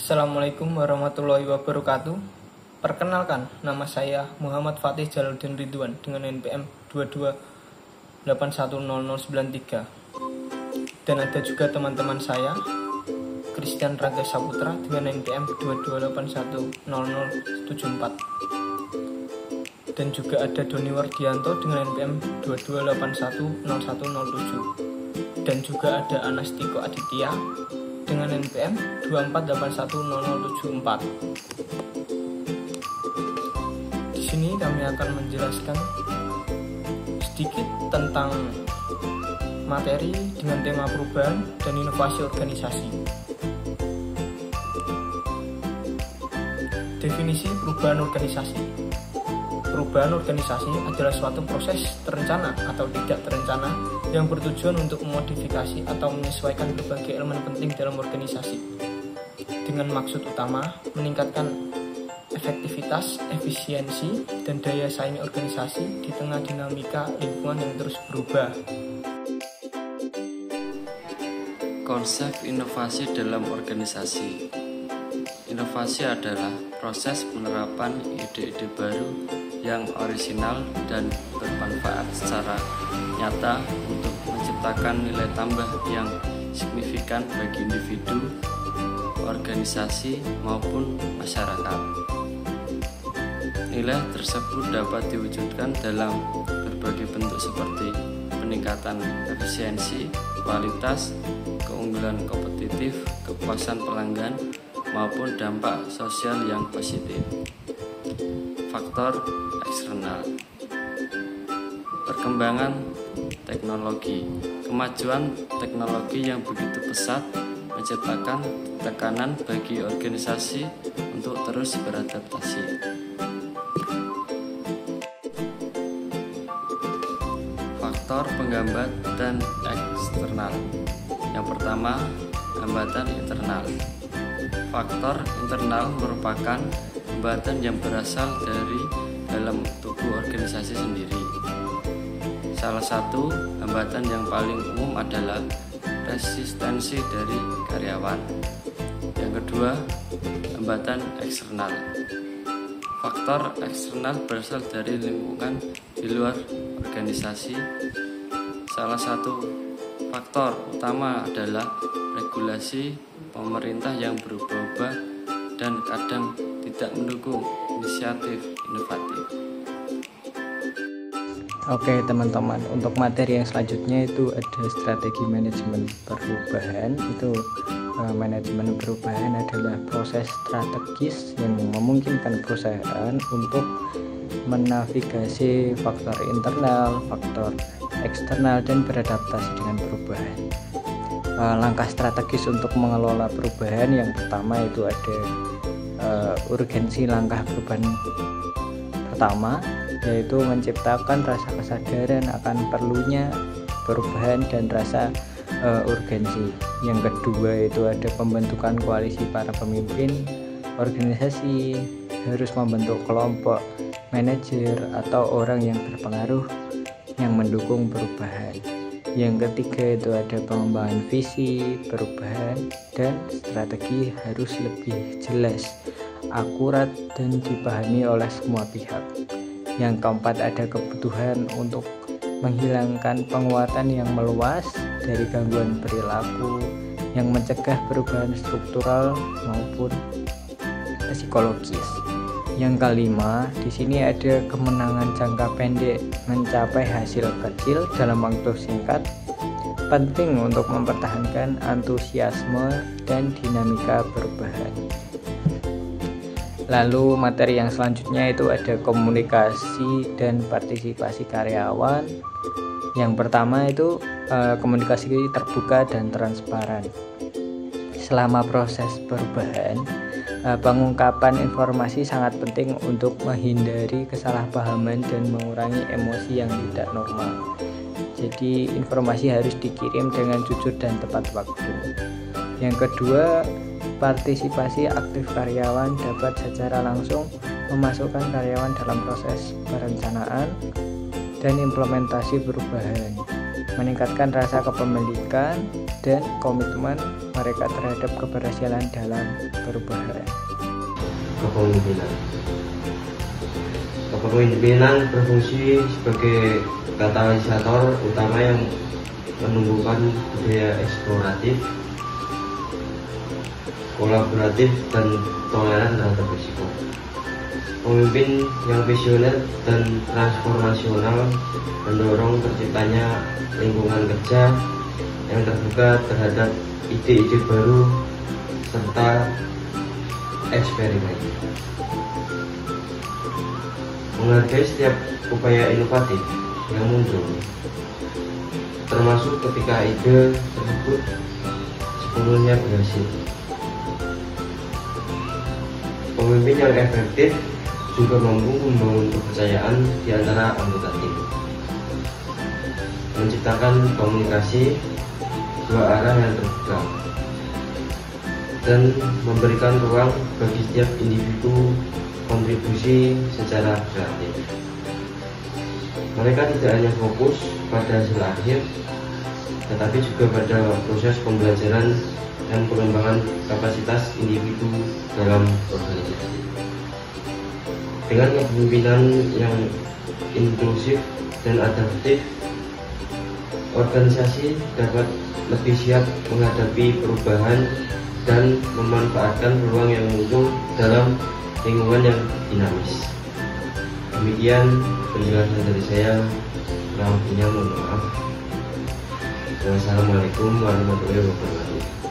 Assalamualaikum warahmatullahi wabarakatuh. Perkenalkan, nama saya Muhammad Fatih Jaludin Ridwan dengan NPM 22810093. Dan ada juga teman-teman saya, Christian Raga Saputra dengan NPM 22810074. Dan juga ada Doni Wardianto dengan NPM 22810107. Dan juga ada Anastiko Aditya dengan NPM 24810074. Di sini kami akan menjelaskan sedikit tentang materi dengan tema perubahan dan inovasi organisasi. Definisi perubahan organisasi. Perubahan organisasi adalah suatu proses terencana atau tidak terencana yang bertujuan untuk memodifikasi atau menyesuaikan berbagai elemen penting dalam organisasi dengan maksud utama meningkatkan efektivitas, efisiensi, dan daya saing organisasi di tengah dinamika lingkungan yang terus berubah. Konsep inovasi dalam organisasi. Inovasi adalah proses penerapan ide-ide baru yang orisinal dan bermanfaat secara nyata untuk menciptakan nilai tambah yang signifikan bagi individu, organisasi, maupun masyarakat. Nilai tersebut dapat diwujudkan dalam berbagai bentuk seperti peningkatan efisiensi, kualitas, keunggulan kompetitif, kepuasan pelanggan, maupun dampak sosial yang positif. Faktor eksternal. Perkembangan teknologi. Kemajuan teknologi yang begitu pesat menciptakan tekanan bagi organisasi untuk terus beradaptasi. Faktor penghambat dan eksternal. Yang pertama, hambatan internal. Faktor internal merupakan hambatan yang berasal dari dalam tubuh organisasi sendiri. Salah satu hambatan yang paling umum adalah resistensi dari karyawan. Yang kedua, hambatan eksternal. Faktor eksternal berasal dari lingkungan di luar organisasi. Salah satu faktor utama adalah regulasi pemerintah yang berubah-ubah dan kadang tidak mendukung inisiatif inovatif. Oke teman-teman, untuk materi yang selanjutnya itu ada strategi manajemen perubahan. Manajemen perubahan adalah proses strategis yang memungkinkan perusahaan untuk menavigasi faktor internal, faktor eksternal, dan beradaptasi dengan perubahan. Langkah strategis untuk mengelola perubahan yang pertama itu ada urgensi langkah perubahan pertama, yaitu menciptakan rasa kesadaran akan perlunya perubahan dan rasa urgensi. Yang kedua itu ada pembentukan koalisi para pemimpin organisasi, harus membentuk kelompok manajer atau orang yang berpengaruh yang mendukung perubahan. Yang ketiga itu ada pengembangan visi perubahan dan strategi harus lebih jelas, akurat, dan dipahami oleh semua pihak. Yang keempat ada kebutuhan untuk menghilangkan penguatan yang meluas dari gangguan perilaku yang mencegah perubahan struktural maupun psikologis. Yang kelima, di sini ada kemenangan jangka pendek, mencapai hasil kecil dalam waktu singkat. Penting untuk mempertahankan antusiasme dan dinamika perubahan. Lalu materi yang selanjutnya itu ada komunikasi dan partisipasi karyawan. Yang pertama itu komunikasi terbuka dan transparan. Selama proses perubahan, pengungkapan informasi sangat penting untuk menghindari kesalahpahaman dan mengurangi emosi yang tidak normal. Jadi informasi harus dikirim dengan jujur dan tepat waktu. Yang kedua, partisipasi aktif karyawan dapat secara langsung memasukkan karyawan dalam proses perencanaan dan implementasi perubahan, meningkatkan rasa kepemilikan dan komitmen mereka terhadap keberhasilan dalam perubahan. Kepemimpinan berfungsi sebagai katalisator utama yang menumbuhkan budaya eksploratif, kolaboratif, dan toleran terhadap risiko. Pemimpin yang visioner dan transformasional mendorong terciptanya lingkungan kerja yang terbuka terhadap ide-ide baru serta eksperimen. Menghargai setiap upaya inovatif yang muncul, termasuk ketika ide tersebut sepenuhnya berhasil. Pemimpin yang efektif juga mampu membangun kepercayaan di antara anggota tim, menciptakan komunikasi dua arah yang terbuka, dan memberikan ruang bagi setiap individu kontribusi secara kreatif. Mereka tidak hanya fokus pada hasil akhir, tetapi juga pada proses pembelajaran dan pengembangan kapasitas individu dalam organisasi. Dengan kepemimpinan yang inklusif dan adaptif, organisasi dapat lebih siap menghadapi perubahan dan memanfaatkan peluang yang muncul dalam lingkungan yang dinamis. Demikian penjelasan dari saya. Kurang lebihnya mohon maaf. Wassalamualaikum warahmatullahi wabarakatuh.